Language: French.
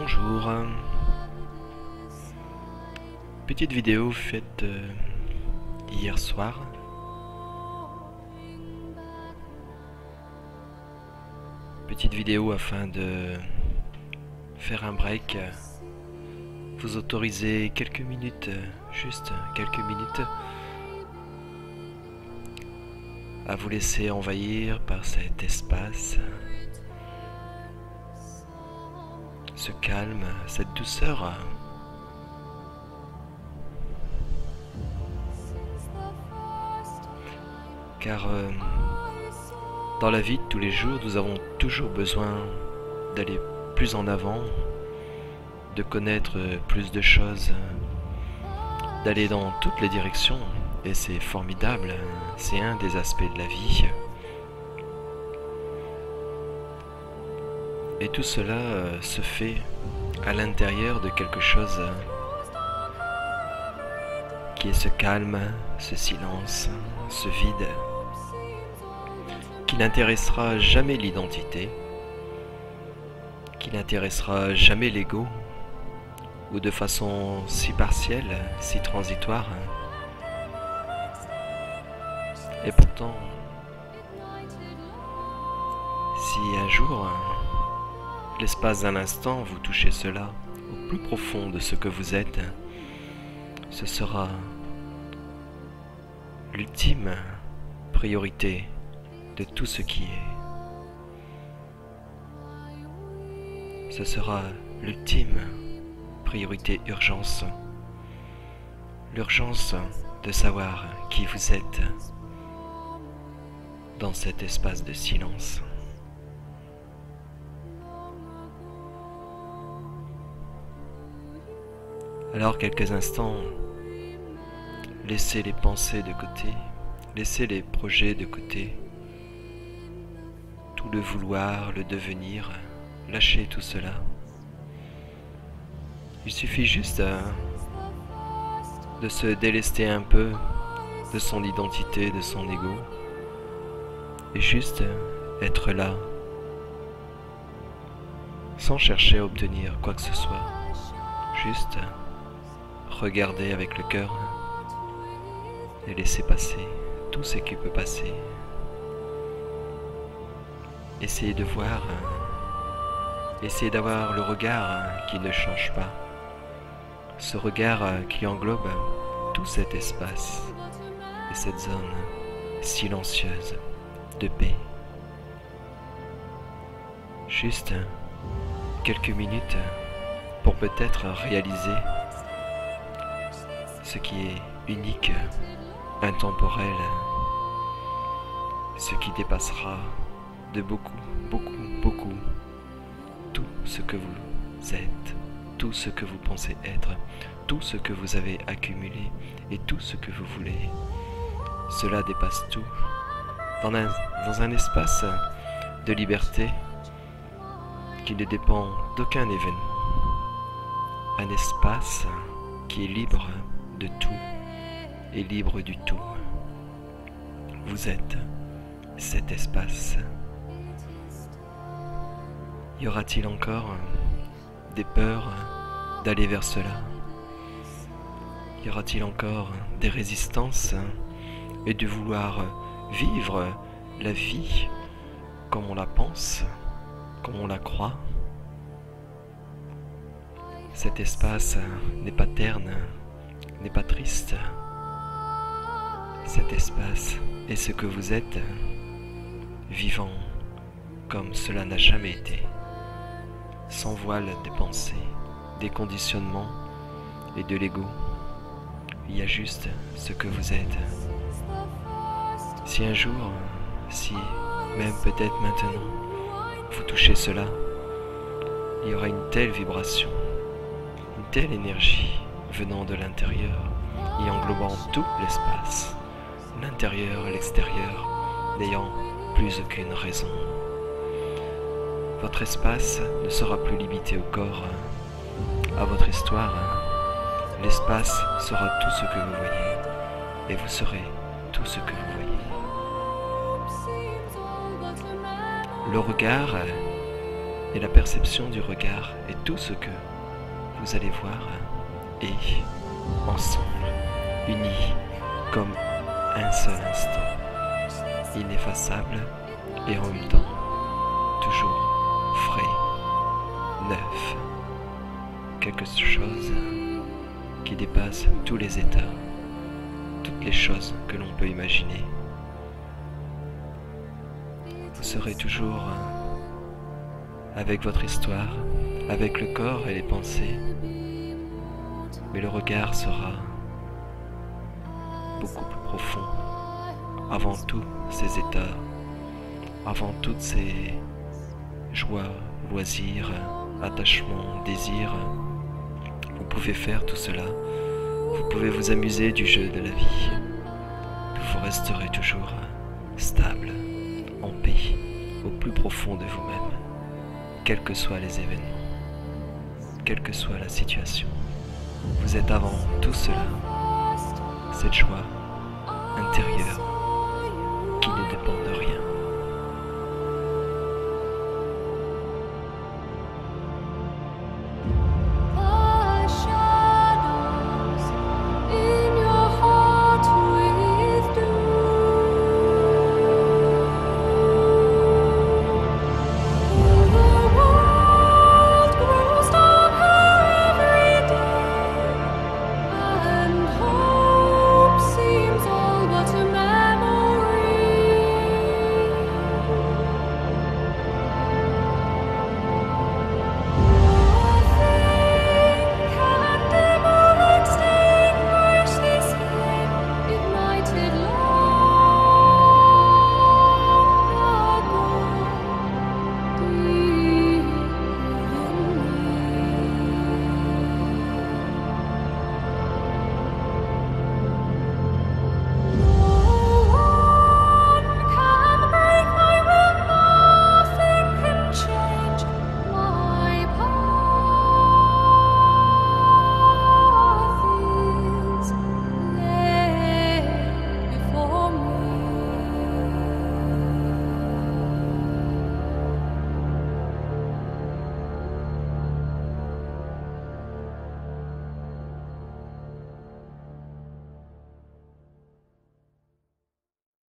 Bonjour. Petite vidéo faite hier soir. Petite vidéo afin de faire un break. Vous autoriser quelques minutes, juste quelques minutes, à vous laisser envahir par cet espace. Ce calme, cette douceur. Car dans la vie de tous les jours, nous avons toujours besoin d'aller plus en avant, de connaître plus de choses, d'aller dans toutes les directions. Et c'est formidable, c'est un des aspects de la vie. Et tout cela se fait à l'intérieur de quelque chose qui est ce calme, ce silence, ce vide, qui n'intéressera jamais l'identité, qui n'intéressera jamais l'ego, ou de façon si partielle, si transitoire. Et pourtant, si un jour, l'espace d'un instant, vous touchez cela au plus profond de ce que vous êtes, ce sera l'ultime priorité de tout ce qui est. Ce sera l'ultime priorité urgence. L'urgence de savoir qui vous êtes dans cet espace de silence. Alors quelques instants, laissez les pensées de côté, laissez les projets de côté, tout le vouloir, le devenir, lâchez tout cela. Il suffit juste de se délester un peu de son identité, de son ego, et juste être là, sans chercher à obtenir quoi que ce soit, juste regarder avec le cœur et laisser passer tout ce qui peut passer. Essayez de voir, essayez d'avoir le regard qui ne change pas, ce regard qui englobe tout cet espace et cette zone silencieuse de paix. Juste quelques minutes pour peut-être réaliser ce qui est unique, intemporel, ce qui dépassera de beaucoup, tout ce que vous êtes, tout ce que vous pensez être, tout ce que vous avez accumulé et tout ce que vous voulez. Cela dépasse tout, dans un espace de liberté qui ne dépend d'aucun événement. Un espace qui est libre de tout et libre du tout. Vous êtes cet espace. Y aura-t-il encore des peurs d'aller vers cela? Y aura-t-il encore des résistances et de vouloir vivre la vie comme on la pense, comme on la croit? Cet espace n'est pas terne, n'est pas triste. Cet espace est ce que vous êtes, vivant comme cela n'a jamais été, sans voile des pensées, des conditionnements et de l'ego. Il y a juste ce que vous êtes. Si un jour, si même peut-être maintenant, vous touchez cela, il y aura une telle vibration, une telle énergie venant de l'intérieur et englobant tout l'espace, l'intérieur et l'extérieur, n'ayant plus aucune raison. Votre espace ne sera plus limité au corps, à votre histoire. L'espace sera tout ce que vous voyez, et vous serez tout ce que vous voyez. Le regard et la perception du regard et tout ce que vous allez voir est ensemble, unis comme un seul instant, ineffaçable et en même temps toujours frais, neuf, quelque chose qui dépasse tous les états, toutes les choses que l'on peut imaginer. Vous serez toujours avec votre histoire, avec le corps et les pensées, mais le regard sera beaucoup plus profond. Avant tous ces états, avant toutes ces joies, loisirs, attachements, désirs, vous pouvez faire tout cela. Vous pouvez vous amuser du jeu de la vie. Vous resterez toujours stable, en paix, au plus profond de vous-même, quels que soient les événements, quelle que soit la situation. Vous êtes avant tout cela, cette joie intérieure qui ne dépend de rien.